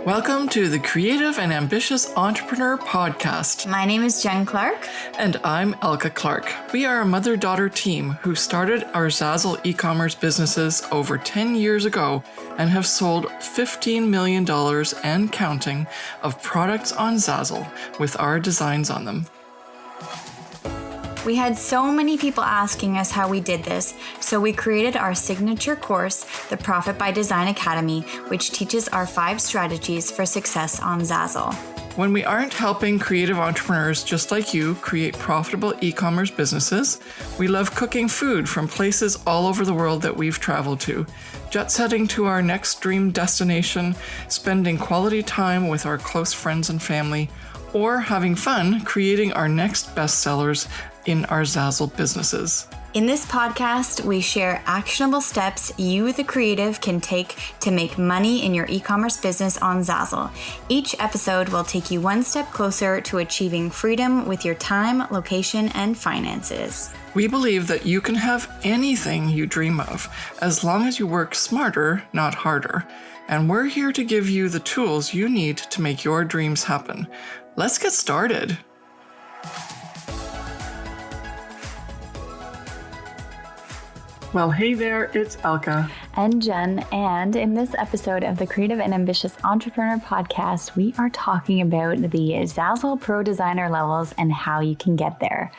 Welcome to the Creative and Ambitious Entrepreneur Podcast. My name is Jen Clark. And I'm Elka Clark. We are a mother-daughter team who started our Zazzle e-commerce businesses over 10 years ago and have sold $15 million and counting of products on Zazzle with our designs on them. We had so many people asking us how we did this, so we created our signature course, the Profit by Design Academy, which teaches our 5 strategies for success on Zazzle. When we aren't helping creative entrepreneurs just like you create profitable e-commerce businesses, we love cooking food from places all over the world that we've traveled to, jet setting to our next dream destination, spending quality time with our close friends and family, or having fun creating our next bestsellers in our Zazzle businesses. In this podcast, we share actionable steps you, the creative, can take to make money in your e-commerce business on Zazzle. Each episode will take you one step closer to achieving freedom with your time, location, and finances. We believe that you can have anything you dream of, as long as you work smarter, not harder. And we're here to give you the tools you need to make your dreams happen. Let's get started. Well, hey there, it's Elka. And Jen, and in this episode of the Creative and Ambitious Entrepreneur Podcast, we are talking about the Zazzle ProDesigner levels and how you can get there.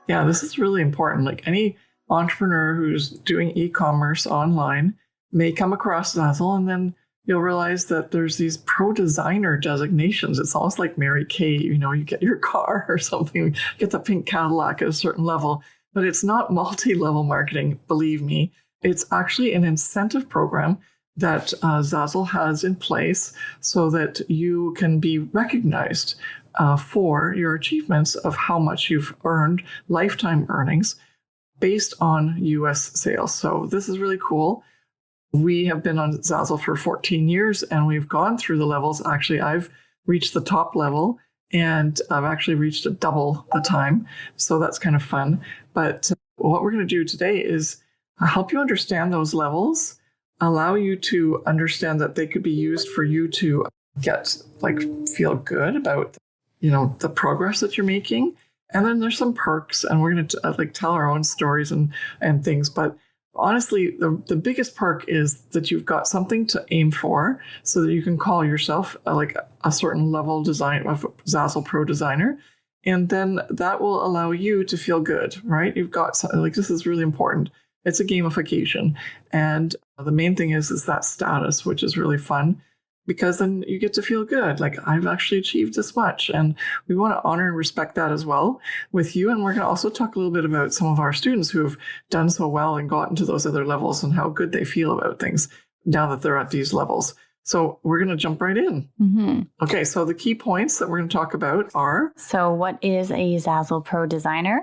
Yeah, this is really important. Like any entrepreneur who's doing e-commerce online may come across Zazzle, and then you'll realize that there's these ProDesigner designations. It's almost like Mary Kay, you get your car or something, get the pink Cadillac at a certain level. But it's not multi-level marketing, believe me. It's actually an incentive program that Zazzle has in place so that you can be recognized for your achievements of how much you've earned, lifetime earnings, based on US sales. So this is really cool. We have been on Zazzle for 14 years and we've gone through the levels. Actually, I've reached the top level and I've actually reached double the time. So that's kind of fun. But what we're going to do today is help you understand those levels, allow you to understand that they could be used for you to feel good about, the progress that you're making. And then there's some perks, and we're going to tell our own stories and things. But honestly, the biggest perk is that you've got something to aim for so that you can call yourself a certain level design of Zazzle ProDesigner. And then that will allow you to feel good, right? You've got this is really important. It's a gamification. And the main thing is that status, which is really fun because then you get to feel good. Like I've actually achieved this much. And we want to honor and respect that as well with you. And we're going to also talk a little bit about some of our students who have done so well and gotten to those other levels and how good they feel about things now that they're at these levels. So we're going to jump right in. Mm-hmm. Okay, so the key points that we're going to talk about are... So what is a Zazzle ProDesigner?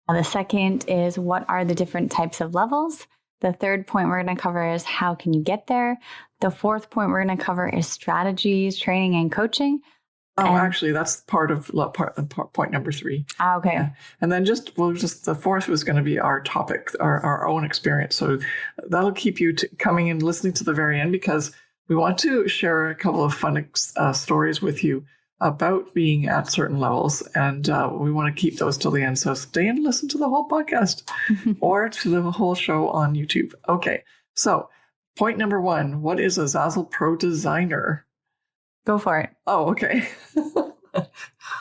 The second is what are the different types of levels? The third point we're going to cover is how can you get there? The fourth point we're going to cover is strategies, training, and coaching. Actually, that's part of point number 3. Okay. Yeah. And then the fourth was going to be our topic, our own experience. So that'll keep you coming and listening to the very end because we want to share a couple of fun stories with you about being at certain levels, and we want to keep those till the end. So stay and listen to the whole podcast or to the whole show on YouTube. Okay, so point number 1, what is a Zazzle ProDesigner? Go for it. Oh, okay.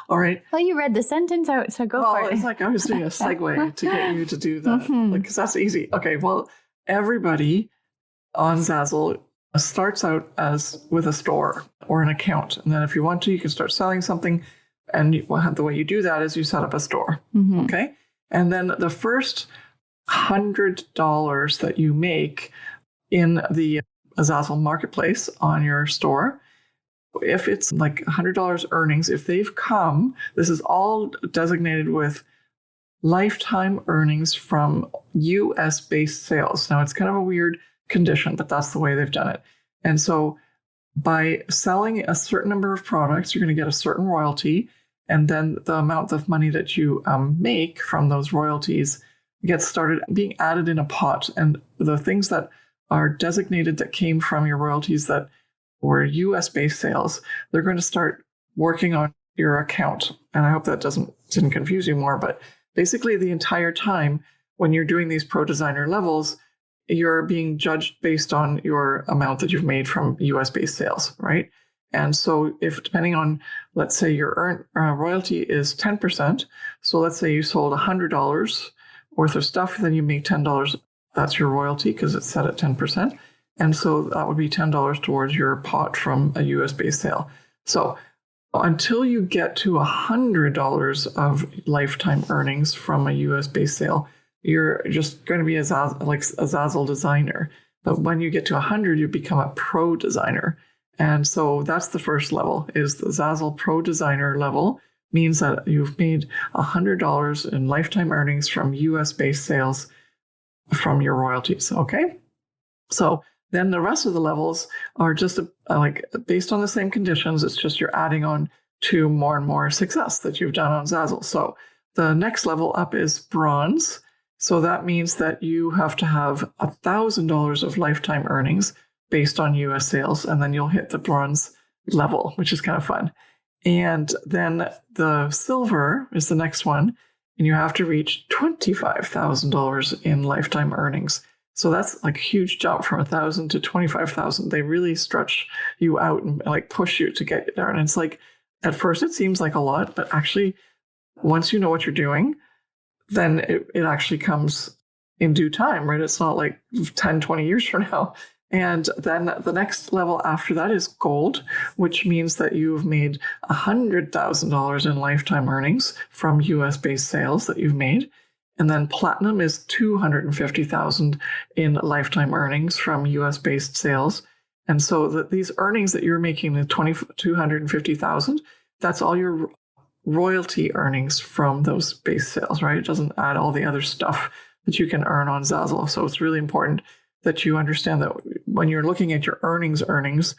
All right. Well, you read the sentence out, so go for it. It's like I was doing a segue to get you to do that, because that's easy. Okay, well, everybody on Zazzle starts out with a store or an account. And then if you want to, you can start selling something. And the way you do that is you set up a store. Mm-hmm. Okay. And then the first $100 that you make in the Zazzle marketplace on your store, if it's like $100 earnings, if they've come, this is all designated with lifetime earnings from US based sales. Now it's kind of a weird condition, but that's the way they've done it. And so by selling a certain number of products, you're going to get a certain royalty. And then the amount of money that you make from those royalties gets started being added in a pot. And the things that are designated that came from your royalties that or US based sales, they're going to start working on your account. And I hope that didn't confuse you more, but basically the entire time when you're doing these ProDesigner levels, you're being judged based on your amount that you've made from US based sales, right? And so if depending on, let's say your royalty is 10%, so let's say you sold $100 worth of stuff, then you make $10. That's your royalty because it's set at 10%. And so that would be $10 towards your pot from a US based sale. So until you get to $100 of lifetime earnings from a US based sale, you're just going to be a Zazzle designer. But when you get to 100, you become a pro designer. And so that's the first level, is the Zazzle ProDesigner level. Means that you've made $100 in lifetime earnings from US based sales from your royalties. Okay. So then the rest of the levels are just like based on the same conditions. It's just you're adding on to more and more success that you've done on Zazzle. So the next level up is bronze. So that means that you have to have $1,000 of lifetime earnings based on US sales, and then you'll hit the bronze level, which is kind of fun. And then the silver is the next one, and you have to reach $25,000 in lifetime earnings. So that's like a huge jump from 1,000 to 25,000. They really stretch you out and like push you to get there. And it's like, at first it seems like a lot, but actually once you know what you're doing, then it actually comes in due time, right? It's not like 10, 20 years from now. And then the next level after that is gold, which means that you've made $100,000 in lifetime earnings from US-based sales that you've made. And then platinum is $250,000 in lifetime earnings from US-based sales. And so these earnings that you're making, the $250,000, that's all your royalty earnings from those base sales, right? It doesn't add all the other stuff that you can earn on Zazzle. So it's really important that you understand that when you're looking at your earnings,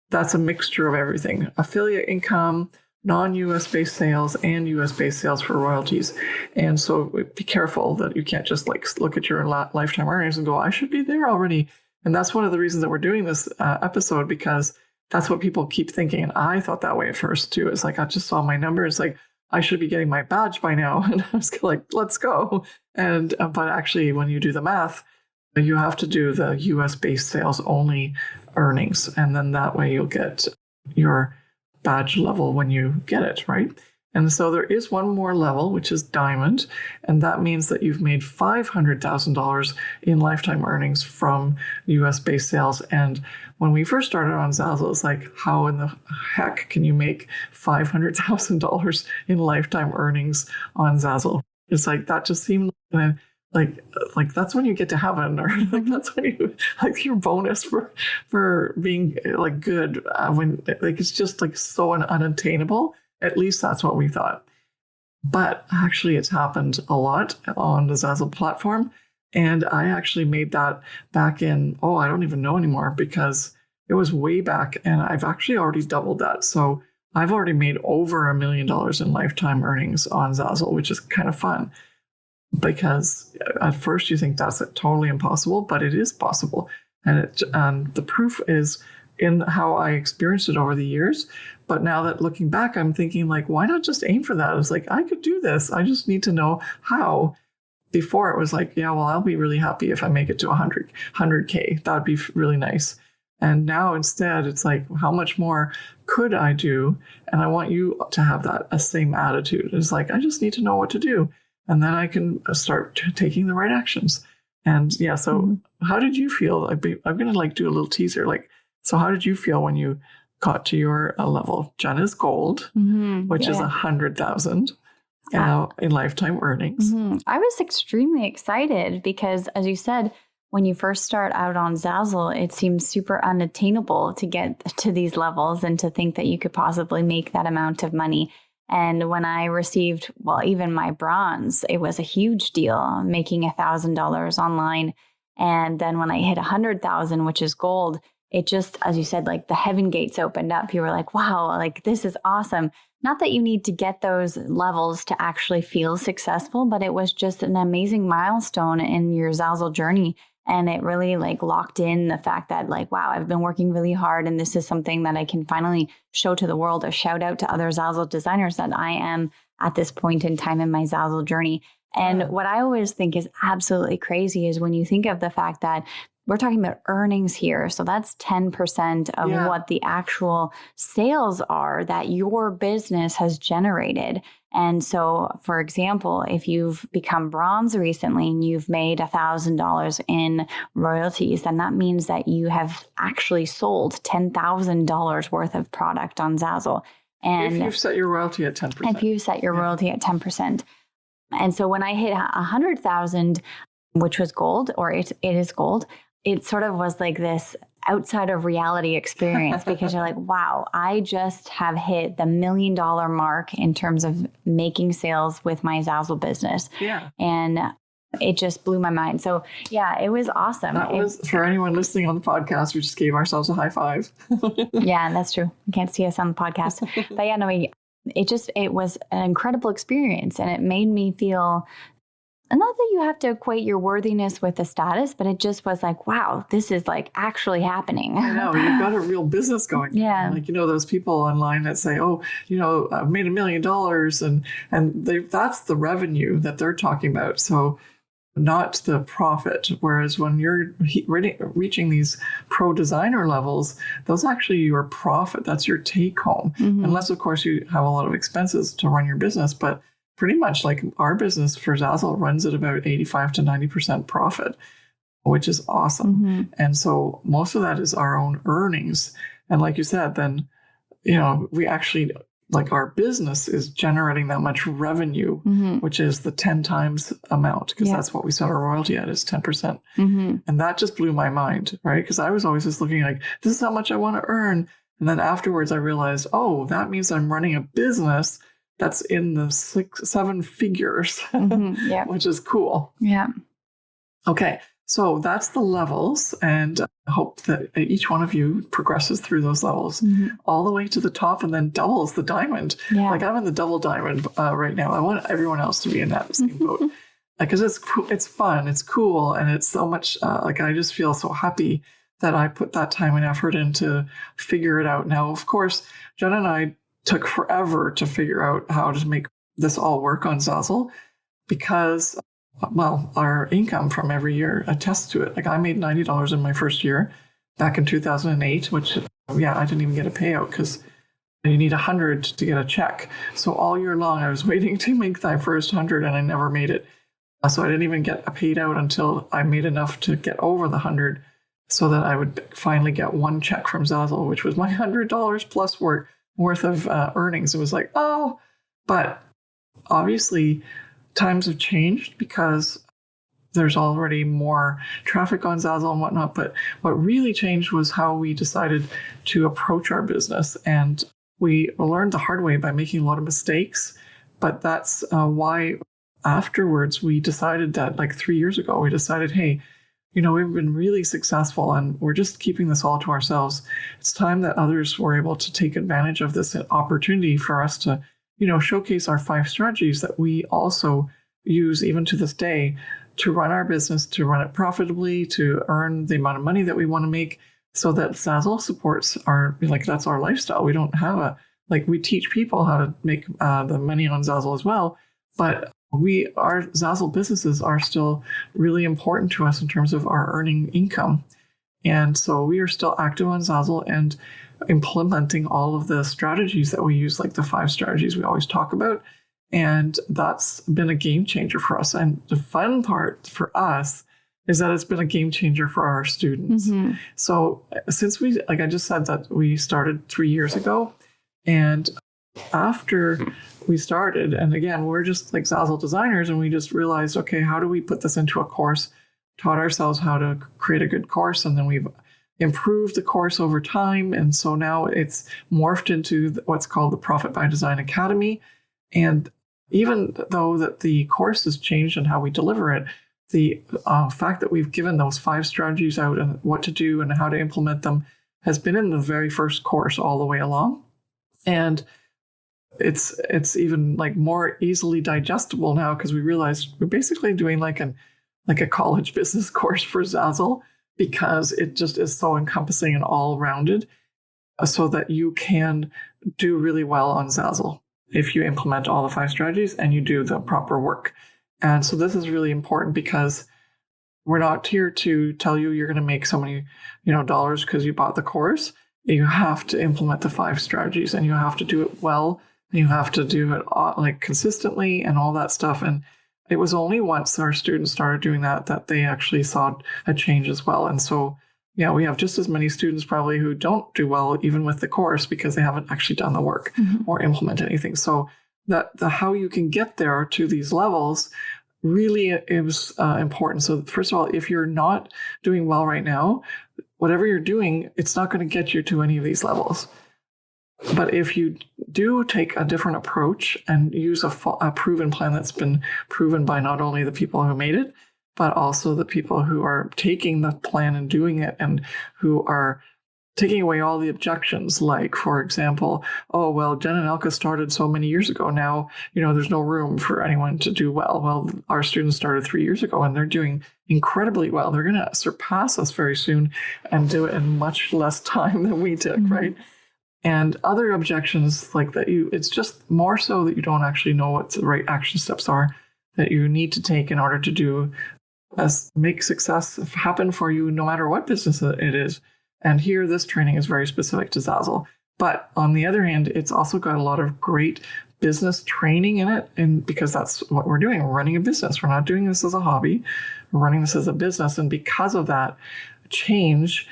that's a mixture of everything. Affiliate income, non-US based sales, and US based sales for royalties. And so be careful that you can't just like look at your lifetime earnings and go, I should be there already. And that's one of the reasons that we're doing this episode, because that's what people keep thinking. And I thought that way at first too. It's like, I just saw my number. It's like, I should be getting my badge by now. And I was like, let's go. And, but actually when you do the math, you have to do the US based sales only earnings. And then that way you'll get your badge level when you get it, right? And so there is one more level, which is diamond. And that means that you've made $500,000 in lifetime earnings from US based sales. And when we first started on Zazzle, it's like, how in the heck can you make $500,000 in lifetime earnings on Zazzle? It's like, that just seemed like that's when you get to heaven, or like that's when you like your bonus for being like good, when like it's just like so unattainable. At least that's what we thought. But actually it's happened a lot on the Zazzle platform. And I actually made that back in, I don't even know anymore, because it was way back, and I've actually already doubled that. So I've already made over $1 million in lifetime earnings on Zazzle, which is kind of fun. Because at first you think that's totally impossible, but it is possible. And the proof is in how I experienced it over the years. But now that looking back, I'm thinking like, why not just aim for that? It's like, I could do this. I just need to know how. Before it was like, yeah, well, I'll be really happy if I make it to 100K. That'd be really nice. And now instead it's like, how much more could I do? And I want you to have that same attitude. It's like, I just need to know what to do. And then I can start taking the right actions. And yeah, so how did you feel? I'm going to like do a little teaser. Like, so how did you feel when you got to your level? Jenna's gold, which is 100,000 in lifetime earnings. I was extremely excited because, as you said, when you first start out on Zazzle, it seems super unattainable to get to these levels and to think that you could possibly make that amount of money. And when I received, even my bronze, it was a huge deal, making $1,000 online. And then when I hit 100,000, which is gold, it just, as you said, like the heaven gates opened up. You were like, wow, like this is awesome. Not that you need to get those levels to actually feel successful, but it was just an amazing milestone in your Zazzle journey. And it really like locked in the fact that like, wow, I've been working really hard and this is something that I can finally show to the world, or shout out to other Zazzle designers that I am at this point in time in my Zazzle journey. And what I always think is absolutely crazy is when you think of the fact that we're talking about earnings here. So that's 10% of what the actual sales are that your business has generated. And so, for example, if you've become bronze recently and you've made $1,000 in royalties, then that means that you have actually sold $10,000 worth of product on Zazzle. And if you've set your royalty at 10%. If you set your royalty at 10%. And so when I hit 100,000, which was gold, or it is gold, it sort of was like this outside of reality experience because you're like, wow, I just have hit the $1 million mark in terms of making sales with my Zazzle business. Yeah. And it just blew my mind. So yeah, it was awesome. That was, for anyone listening on the podcast, we just gave ourselves a high five. Yeah, that's true. You can't see us on the podcast. But yeah, no, it was an incredible experience, and it made me feel, not that you have to equate your worthiness with a status, but it just was like, wow, this is like actually happening. I know, you've got a real business going. Yeah. Like, those people online that say, oh, I've made $1 million and that's the revenue that they're talking about. So not the profit. Whereas when you're reaching these pro designer levels, those actually your profit. That's your take home. Mm-hmm. Unless, of course, you have a lot of expenses to run your business. But pretty much like our business for Zazzle runs at about 85 to 90% profit, which is awesome. Mm-hmm. And so most of that is our own earnings. And like you said, then, we actually, like our business is generating that much revenue, mm-hmm. which is the 10 times amount, because that's what we set our royalty at, is 10%. Mm-hmm. And that just blew my mind, right? Because I was always just looking like, this is how much I want to earn. And then afterwards I realized, oh, that means I'm running a business that's in the 6-7 figures, mm-hmm. which is cool. Yeah. Okay. So that's the levels, and I hope that each one of you progresses through those levels mm-hmm. all the way to the top and then doubles the diamond. Yeah. Like I'm in the double diamond right now. I want everyone else to be in that same boat because it's fun, it's cool, and it's so much I just feel so happy that I put that time and effort in to figure it out. Now, of course, Jen and I took forever to figure out how to make this all work on Zazzle because our income from every year attests to it. Like I made $90 in my first year back in 2008, which, I didn't even get a payout because you need 100 to get a check. So all year long, I was waiting to make that first 100 and I never made it. So I didn't even get a paid out until I made enough to get over the 100 so that I would finally get one check from Zazzle, which was my $100 plus worth of earnings. It was like, oh, but obviously times have changed because there's already more traffic on Zazzle and whatnot. But what really changed was how we decided to approach our business. And we learned the hard way by making a lot of mistakes. But that's why afterwards we decided that, like 3 years ago, we decided, hey, we've been really successful and we're just keeping this all to ourselves. It's time that others were able to take advantage of this opportunity for us to showcase our 5 strategies that we also use even to this day to run our business, to run it profitably, to earn the amount of money that we want to make so that Zazzle supports that's our lifestyle. We don't have we teach people how to make the money on Zazzle as well, but our Zazzle businesses are still really important to us in terms of our earning income. And so we are still active on Zazzle and implementing all of the strategies that we use, like the 5 strategies we always talk about. And that's been a game changer for us. And the fun part for us is that it's been a game changer for our students. Mm-hmm. So since I just said that we started 3 years ago, and after we started, and again, we're just like Zazzle designers, and we just realized, okay, how do we put this into a course? Taught ourselves how to create a good course, and then we've improved the course over time. And so now it's morphed into what's called the Profit by Design Academy. And even though that the course has changed and how we deliver it, the fact that we've given those 5 strategies out and what to do and how to implement them has been in the very first course all the way along. And it's even more easily digestible now because we realized we're basically doing like like a college business course for Zazzle, because it just is so encompassing and all-rounded, so that you can do really well on Zazzle if you implement all the 5 strategies and you do the proper work. And so this is really important, because we're not here to tell you you're going to make so many, dollars because you bought the course. You have to implement the 5 strategies, and you have to do it well, and you have to do it like consistently and all that stuff. And it was only once our students started doing that they actually saw a change as well. And so, yeah, we have just as many students probably who don't do well even with the course because they haven't actually done the work or implemented anything. So that the how you can get there to these levels really is important. So first of all, if you're not doing well right now, whatever you're doing, it's not going to get you to any of these levels. But if you do take a different approach and use a proven plan that's been proven by not only the people who made it, but also the people who are taking the plan and doing it, and who are taking away all the objections, like, for example, oh, well, Jen and Elka started so many years ago. Now, there's no room for anyone to do well. Well, our students started 3 years ago, and they're doing incredibly well. They're going to surpass us very soon and do it in much less time than we did, right? And other objections like that, it's just more so that you don't actually know what the right action steps are that you need to take in order to make success happen for you, no matter what business it is. And here, this training is very specific to Zazzle. But on the other hand, it's also got a lot of great business training in it, and because that's what we're doing. We're running a business. We're not doing this as a hobby. We're running this as a business. And because of that change,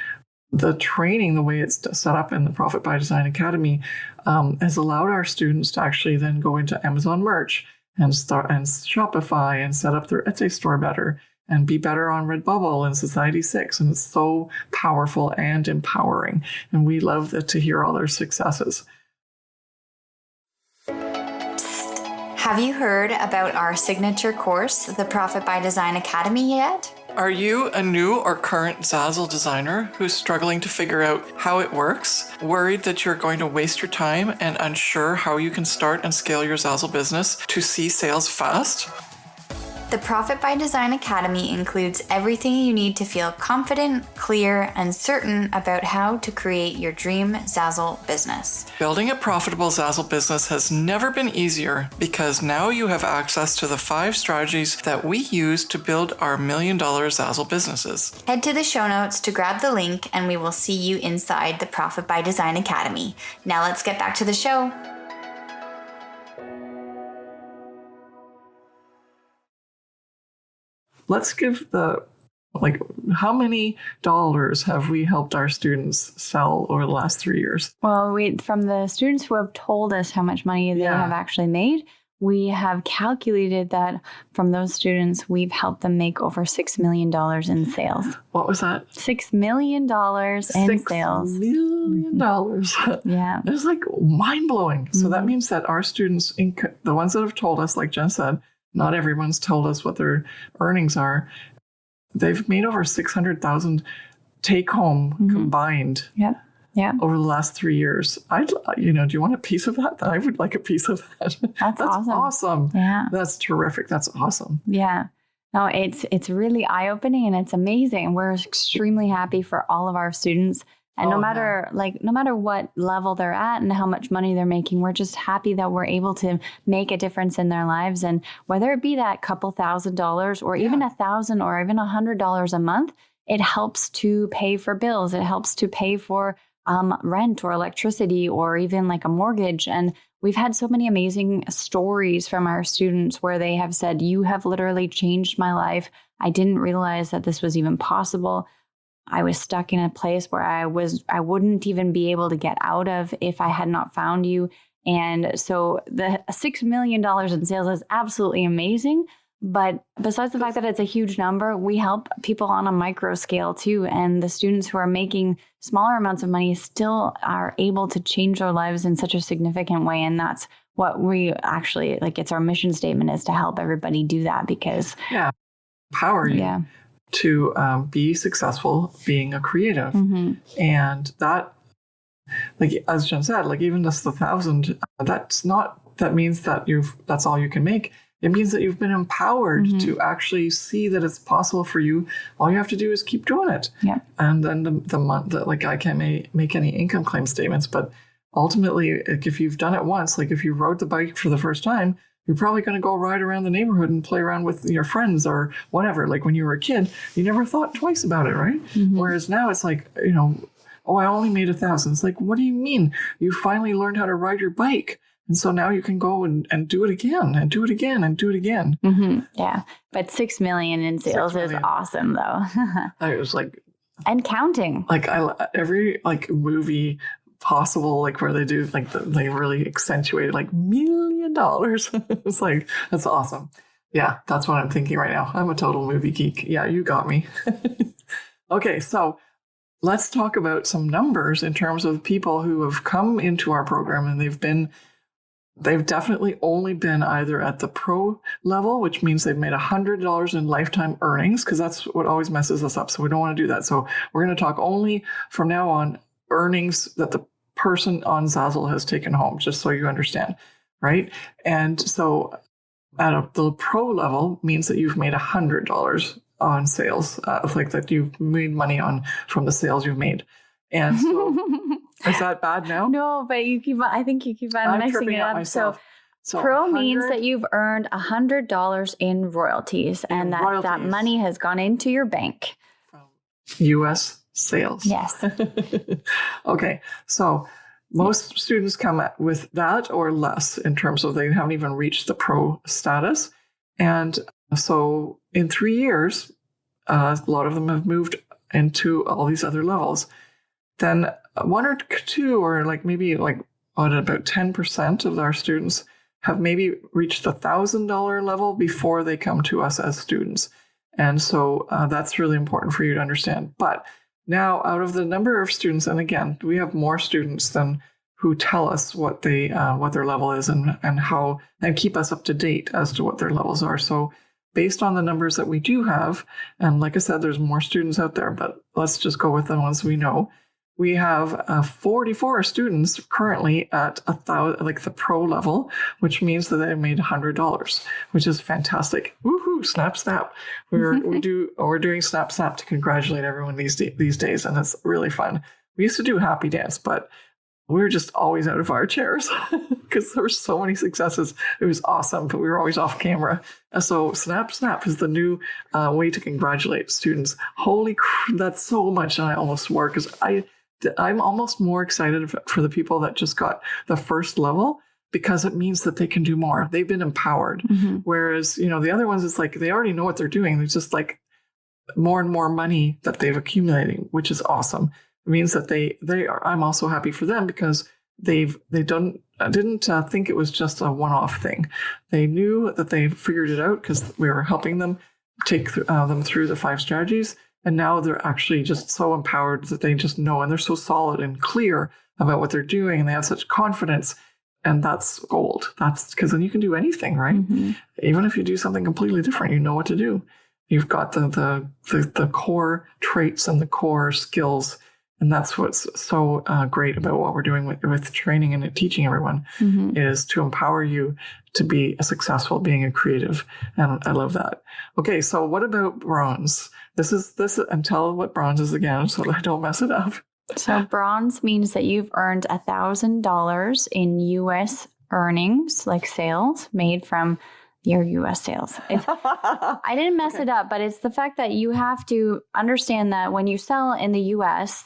the training, the way it's set up in the Profit by Design Academy, has allowed our students to actually then go into Amazon Merch and Shopify and set up their Etsy store better and be better on Redbubble and Society6. And it's so powerful and empowering. And we love to hear all their successes. Have you heard about our signature course, the Profit by Design Academy, yet? Are you a new or current Zazzle designer who's struggling to figure out how it works, worried that you're going to waste your time, and unsure how you can start and scale your Zazzle business to see sales fast? The Profit by Design Academy includes everything you need to feel confident, clear, and certain about how to create your dream Zazzle business. Building a profitable Zazzle business has never been easier, because now you have access to the 5 strategies that we use to build our $1 million Zazzle businesses. Head to the show notes to grab the link, and we will see you inside the Profit by Design Academy. Now let's get back to the show. Let's give how many dollars have we helped our students sell over the last 3 years? Well, from the students who have told us how much money they have actually made, we have calculated that from those students, we've helped them make over $6 million in sales. What was that? $6 million in sales. $6 million. Yeah. It's like mind-blowing. So that means that our students, the ones that have told us, like Jen said, not everyone's told us what their earnings are. They've made over 600,000 take-home combined. Yeah. Over the last 3 years. Do you want a piece of that? I would like a piece of that. That's awesome. Yeah. That's terrific. That's awesome. Yeah. No, it's really eye-opening, and it's amazing. We're extremely happy for all of our students. And no matter what level they're at and how much money they're making, we're just happy that we're able to make a difference in their lives. And whether it be that couple $1,000 or even $1,000 or even $100 a month, it helps to pay for bills. It helps to pay for rent or electricity or even like a mortgage. And we've had so many amazing stories from our students where they have said, "You have literally changed my life. I didn't realize that this was even possible. I was stuck in a place where I wouldn't even be able to get out of if I had not found you." And so the $6 million in sales is absolutely amazing. But besides the fact that it's a huge number, we help people on a micro scale too. And the students who are making smaller amounts of money still are able to change their lives in such a significant way. And that's what we actually, it's our mission statement, is to help everybody do that, because empower you to be successful being a creative. And that, as Jen said, even just the 1,000, that means that that's all you can make. It means that you've been empowered to actually see that it's possible for you. All you have to do is keep doing it. Yeah. And then the month that, like, I can't make any income claim statements, but ultimately, like, if you've done it once, like if you rode the bike for the first time, you're probably going to go ride around the neighborhood and play around with your friends or whatever. Like when you were a kid, you never thought twice about it, right? Whereas now it's like, oh, I only made 1,000. It's like, what do you mean? You finally learned how to ride your bike. And so now you can go and do it again and do it again and do it again. Yeah. But 6 million in sales is awesome, though. I was like... And counting. Like every like movie possible, like where they do like they really accentuate like $1 million. It's like, that's awesome. Yeah, that's what I'm thinking right now. I'm a total movie geek. Yeah, you got me. Okay, so let's talk about some numbers in terms of people who have come into our program, and they've definitely only been either at the pro level, which means they've made $100 in lifetime earnings, because that's what always messes us up. So we don't want to do that. So we're going to talk only from now on earnings that the person on Zazzle has taken home, just so you understand, right? And so at the pro level means that you've made $100 on sales, like that you've made money on from the sales you've made. And so is that bad now? No, but I think you keep on mixing it up. So pro 100, means that you've earned $100 in royalties, and that money has gone into your bank. From U.S. sales. Yes. Okay. So most students come with that or less in terms of they haven't even reached the pro status. And so in 3 years, a lot of them have moved into all these other levels. Then one or two, or like maybe like about 10% of our students have maybe reached the $1,000 level before they come to us as students. And so that's really important for you to understand. But now, out of the number of students, and again, we have more students than who tell us what their level is and how, and keep us up to date as to what their levels are. So based on the numbers that we do have, and like I said, there's more students out there, but let's just go with the ones we know. We have 44 students currently at the pro level, which means that they made $100, which is fantastic. Woohoo! Snap, snap. We're doing snap, snap to congratulate everyone these days, and it's really fun. We used to do happy dance, but we were just always out of our chairs because there were so many successes. It was awesome, but we were always off camera. So snap, snap is the new way to congratulate students. Holy crap, that's so much, and I almost swore because I'm almost more excited for the people that just got the first level, because it means that they can do more. They've been empowered. Whereas, the other ones, it's like they already know what they're doing. It's just like more and more money that they've accumulating, which is awesome. It means that they are. I'm also happy for them because they didn't think it was just a one-off thing. They knew that they figured it out because we were helping them take them through the 5 strategies. And now they're actually just so empowered that they just know, and they're so solid and clear about what they're doing, and they have such confidence. And that's gold. That's because then you can do anything, right? Even if you do something completely different, you know what to do. You've got the core traits and the core skills. And that's what's so great about what we're doing with training and teaching everyone is to empower you to be successful being a creative. And I love that. Okay, so what about bronze? And tell what bronze is again so that I don't mess it up. So bronze means that you've earned $1,000 in U.S. earnings, like sales made from your U.S. sales. I didn't mess it up, but it's the fact that you have to understand that when you sell in the U.S.,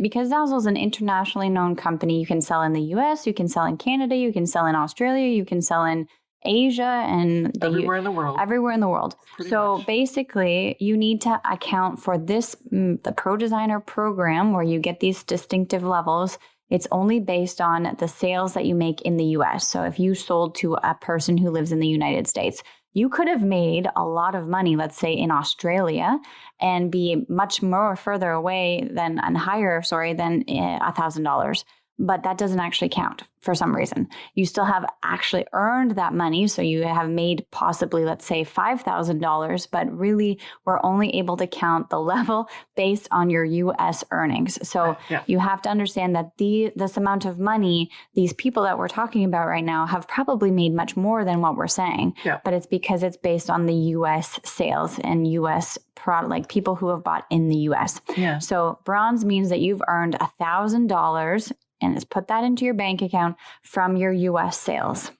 because Zazzle is an internationally known company, you can sell in the U.S., you can sell in Canada, you can sell in Australia, you can sell in Asia, and everywhere in the world. Everywhere in the world. So basically, you need to account for this, the ProDesigner program, where you get these distinctive levels. It's only based on the sales that you make in the US. So if you sold to a person who lives in the United States, you could have made a lot of money, let's say in Australia, and be much more further away than $1,000. but that doesn't actually count for some reason. You still have actually earned that money. So you have made possibly, let's say, $5,000, but really we're only able to count the level based on your US earnings. So you have to understand that this amount of money, these people that we're talking about right now have probably made much more than what we're saying, but it's because it's based on the US sales and US product, like people who have bought in the US. So bronze means that you've earned $1,000 and it's put that into your bank account from your US sales.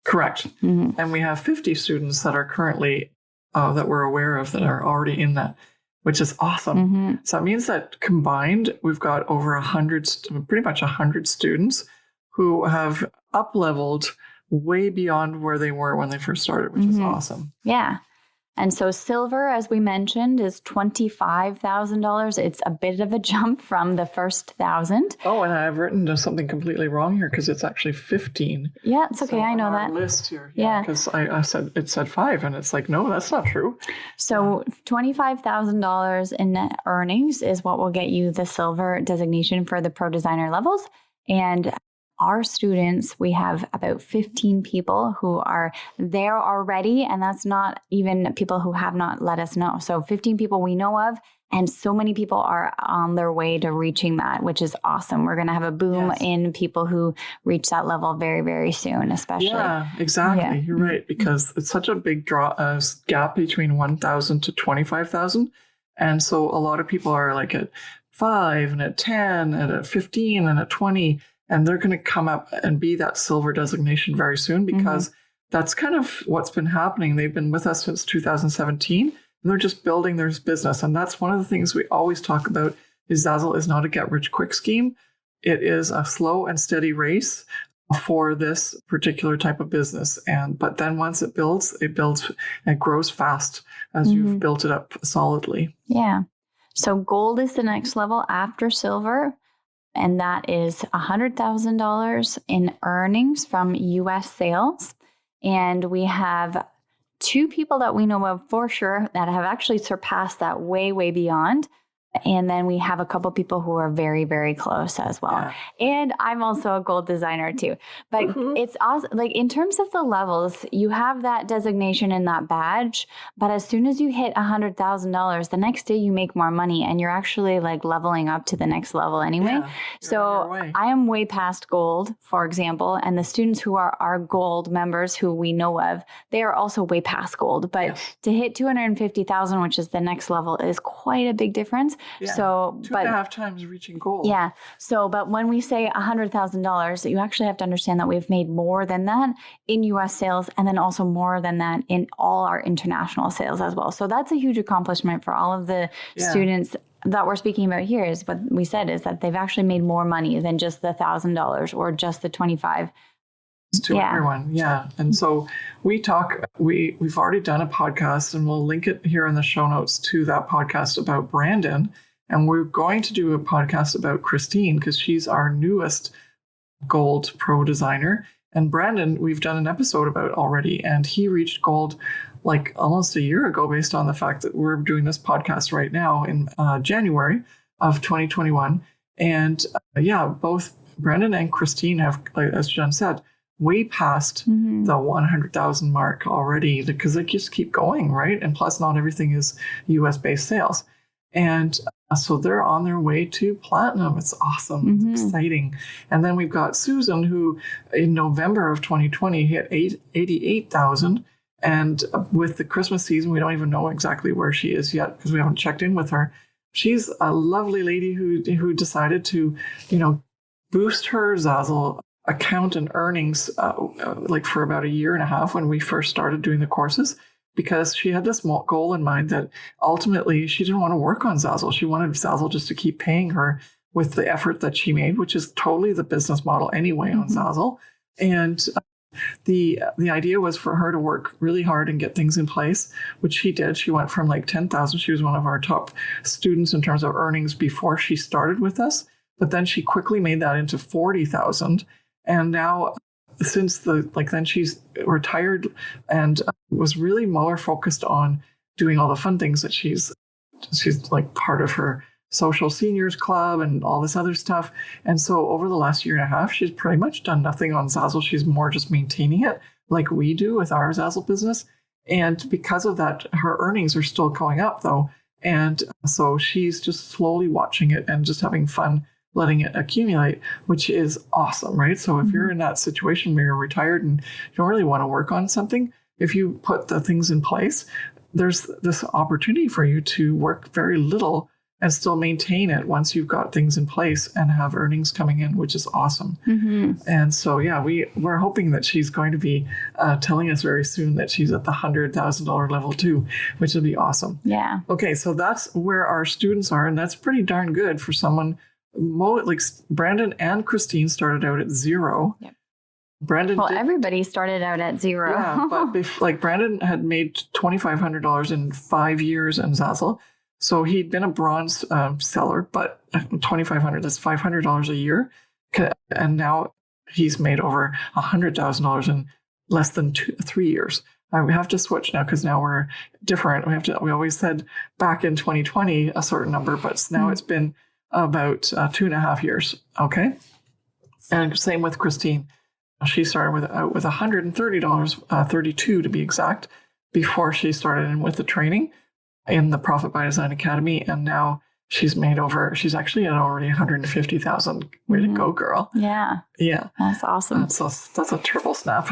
Correct. And we have 50 students that are currently, that we're aware of that are already in that, which is awesome. So it means that combined, we've got over 100, pretty much 100 students who have up-leveled way beyond where they were when they first started, which is awesome. Yeah. And so silver, as we mentioned, is $25,000. It's a bit of a jump from the first 1,000. Oh, and I've written something completely wrong here because it's actually 15. Yeah, it's okay. I know that. List here. Yeah. Because I said it said 5, and it's like, no, that's not true. So $25,000 in net earnings is what will get you the silver designation for the ProDesigner levels. And our students, we have about 15 people who are there already, and that's not even people who have not let us know. So 15 people we know of, and so many people are on their way to reaching that, which is awesome. We're going to have a boom in people who reach that level very, very soon, especially. Yeah, exactly. Yeah. You're right, because it's such a big gap between 1,000 to 25,000. And so a lot of people are like at 5 and at 10 and at 15 and at 20. And they're going to come up and be that silver designation very soon because that's kind of what's been happening. They've been with us since 2017. And they're just building their business. And that's one of the things we always talk about is Zazzle is not a get-rich-quick scheme. It is a slow and steady race for this particular type of business. But then once it builds and grows fast as you've built it up solidly. Yeah. So gold is the next level after silver. And that is $100,000 in earnings from US sales. And we have 2 people that we know of for sure that have actually surpassed that way, way beyond. And then we have a couple people who are very, very close as well. Yeah. And I'm also a gold designer too. But it's awesome. Like in terms of the levels, you have that designation and that badge. But as soon as you hit $100,000, the next day you make more money and you're actually like leveling up to the next level anyway. Yeah, so I am way past gold, for example. And the students who are our gold members who we know of, they are also way past gold. But to hit 250,000, which is the next level, is quite a big difference. Yeah. So, 2.5 times reaching gold. Yeah. So, but when we say $100,000, you actually have to understand that we've made more than that in US sales and then also more than that in all our international sales as well. So that's a huge accomplishment for all of the students that we're speaking about here. Is what we said is that they've actually made more money than just the $1,000 or just the 25. To everyone. Yeah. And so we've already done a podcast and we'll link it here in the show notes to that podcast about Brandon. And we're going to do a podcast about Christine because she's our newest gold pro designer. And Brandon, we've done an episode about already, and he reached gold like almost a year ago based on the fact that we're doing this podcast right now in January of 2021. And both Brandon and Christine have, like, as Jen said, way past the 100,000 mark already because they just keep going, right? And plus, not everything is US-based sales. And so they're on their way to platinum. It's awesome. It's exciting. And then we've got Susan, who in November of 2020 hit 88,000. And with the Christmas season, we don't even know exactly where she is yet because we haven't checked in with her. She's a lovely lady who decided to, boost her Zazzle account and earnings like for about 1.5 years when we first started doing the courses, because she had this goal in mind that ultimately she didn't want to work on Zazzle. She wanted Zazzle just to keep paying her with the effort that she made, which is totally the business model anyway on Zazzle. And the idea was for her to work really hard and get things in place, which she did. She went from like 10,000. She was one of our top students in terms of earnings before she started with us. But then she quickly made that into 40,000. And now, since then she's retired and was really more focused on doing all the fun things that she's like part of her social seniors club and all this other stuff. And so over the last year and a half, she's pretty much done nothing on Zazzle. She's more just maintaining it like we do with our Zazzle business. And because of that, her earnings are still going up though. And so she's just slowly watching it and just having fun letting it accumulate, which is awesome, right? So if you're in that situation where you're retired and you don't really want to work on something, if you put the things in place, there's this opportunity for you to work very little and still maintain it once you've got things in place and have earnings coming in, which is awesome. And so, yeah, we're hoping that she's going to be telling us very soon that she's at the $100,000 level too, which will be awesome. Yeah. Okay, so that's where our students are, and that's pretty darn good for someone. Like Brandon and Christine started out at 0. Yep. Brandon everybody started out at 0. Yeah, but like Brandon had made $2,500 in 5 years in Zazzle. So he'd been a bronze seller, but $2,500, that's $500 a year. And now he's made over $100,000 in less than 3 years. We have to switch now because now we're different. We always said back in 2020 a certain number, but now it's been about 2.5 years. Okay. And same with Christine. She started with $130, 32 to be exact, before she started in with the training in the Profit by Design Academy. And now she's actually at already 150,000. Way to go, girl. Yeah. Yeah. That's awesome. That's a triple snap.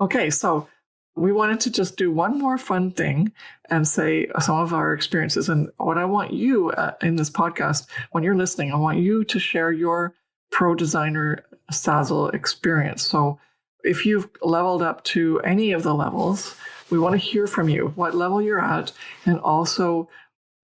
Okay. So we wanted to just do one more fun thing and say some of our experiences. And what I want you in this podcast, when you're listening, I want you to share your ProDesigner Zazzle experience. So if you've leveled up to any of the levels, we want to hear from you, what level you're at, and also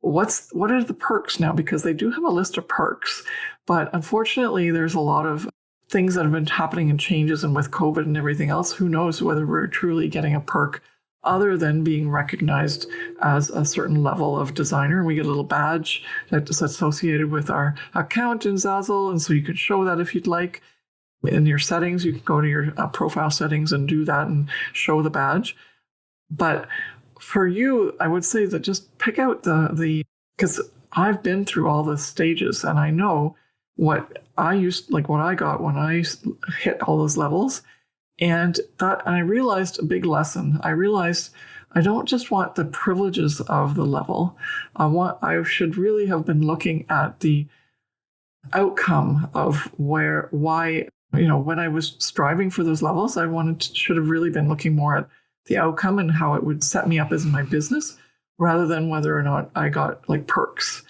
what are the perks now, because they do have a list of perks, but unfortunately there's a lot of things that have been happening and changes, and with COVID and everything else, who knows whether we're truly getting a perk other than being recognized as a certain level of designer. We get a little badge that's associated with our account in Zazzle, and so you can show that if you'd like. In your settings, you can go to your profile settings and do that and show the badge. But for you, I would say that just pick out because I've been through all the stages and I know what I got when I hit all those levels. And I realized a big lesson. I realized I don't just want the privileges of the level. I should really have been looking at the outcome of why, when I was striving for those levels, should have really been looking more at the outcome and how it would set me up as my business, rather than whether or not I got like perks,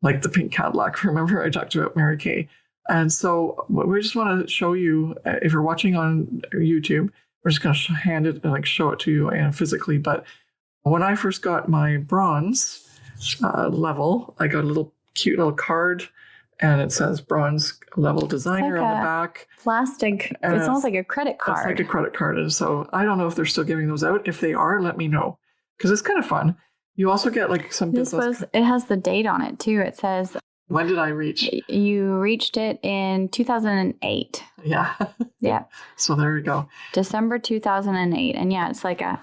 like the pink Cadillac. Remember I talked about Mary Kay. And so we just want to show you, if you're watching on YouTube, we're just going to hand it and like show it to you physically. But when I first got my bronze level, I got a cute little card, and it says bronze level designer on the back. Plastic. It sounds like a credit card. It's like a credit card. And so I don't know if they're still giving those out. If they are, let me know, because it's kind of fun. You also get like some business. It has the date on it too. It says, when did I reach? You reached it in 2008. Yeah. Yeah. So there you go. December 2008. And yeah, it's like a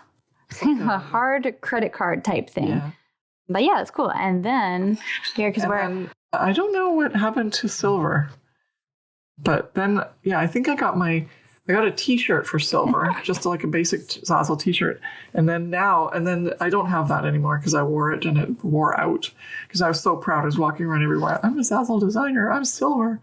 hard credit card type thing. Yeah. But yeah, it's cool. And then I don't know what happened to silver, but then, yeah, I think I got a t-shirt for silver, just like a basic Zazzle t-shirt. And then I don't have that anymore because I wore it and it wore out because I was so proud. I was walking around everywhere. I'm a Zazzle designer. I'm silver.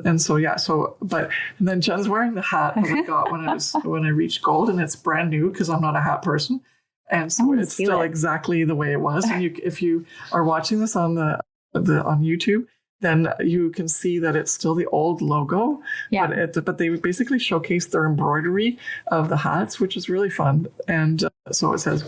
And so, yeah, and then Jen's wearing the hat that I got when I reached gold, and it's brand new because I'm not a hat person. And so it's still exactly the way it was. And if you are watching this on on YouTube, then you can see that it's still the old logo. Yeah. But they basically showcase their embroidery of the hats, which is really fun. And so it says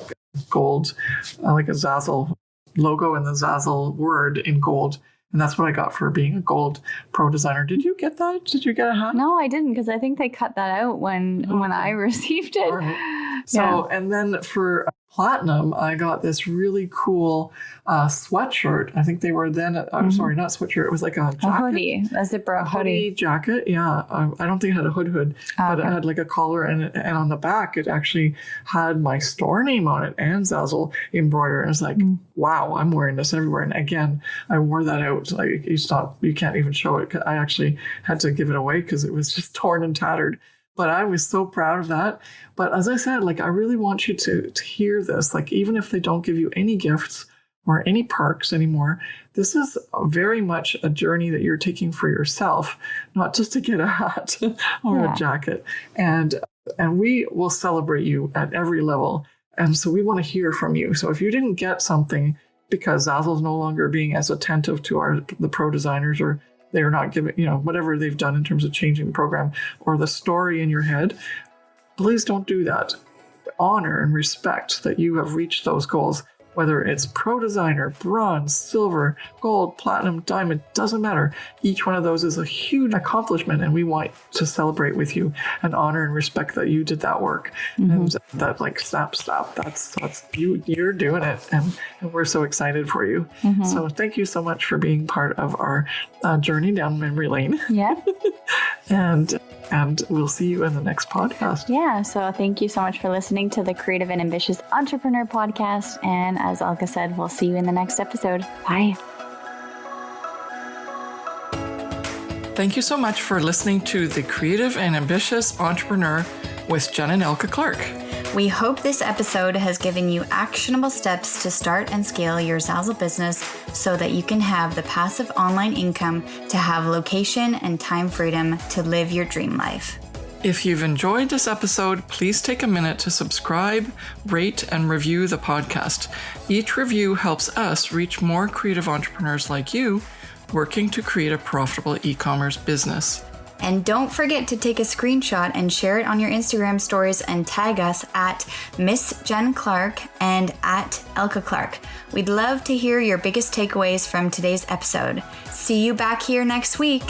gold, like a Zazzle logo and the Zazzle word in gold. And that's what I got for being a gold pro designer. Did you get that? Did you get a hat? No, I didn't, because I think they cut that out when I received it. Right. So, and then for Platinum, I got this really cool sweatshirt. I think they were then, I'm sorry, not sweatshirt. It was like a jacket. A hoodie, a zipper hoodie jacket. Yeah. I don't think it had a hood, but it had like a collar, and on the back, it actually had my store name on it and Zazzle embroidered. And it's like, wow, I'm wearing this everywhere. And again, I wore that out. Like you can't even show it. I actually had to give it away because it was just torn and tattered. But I was so proud of that. But as I said, like, I really want you to hear this. Like, even if they don't give you any gifts or any perks anymore, this is very much a journey that you're taking for yourself, not just to get a hat or a jacket. And we will celebrate you at every level. And so we want to hear from you. So if you didn't get something because Zazzle's no longer being as attentive to the pro designers, or they're not giving, whatever they've done in terms of changing the program or the story in your head, please don't do that. Honor and respect that you have reached those goals, whether it's Pro Designer, bronze, silver, gold, platinum, diamond, doesn't matter. Each one of those is a huge accomplishment, and we want to celebrate with you and honor and respect that you did that work. And that, like, stop, that's you're doing it, and we're so excited for you. So thank you so much for being part of our journey down memory lane. Yeah. And we'll see you in the next podcast. Yeah, so thank you so much for listening to the Creative and Ambitious Entrepreneur Podcast. And as Alka said, we'll see you in the next episode. Bye. Thank you so much for listening to the Creative and Ambitious Entrepreneur with Jen and Elka Clark. We hope this episode has given you actionable steps to start and scale your Zazzle business so that you can have the passive online income to have location and time freedom to live your dream life. If you've enjoyed this episode, please take a minute to subscribe, rate, and review the podcast. Each review helps us reach more creative entrepreneurs like you working to create a profitable e-commerce business. And don't forget to take a screenshot and share it on your Instagram stories and tag us at Miss Jen Clark and at Elka Clark. We'd love to hear your biggest takeaways from today's episode. See you back here next week.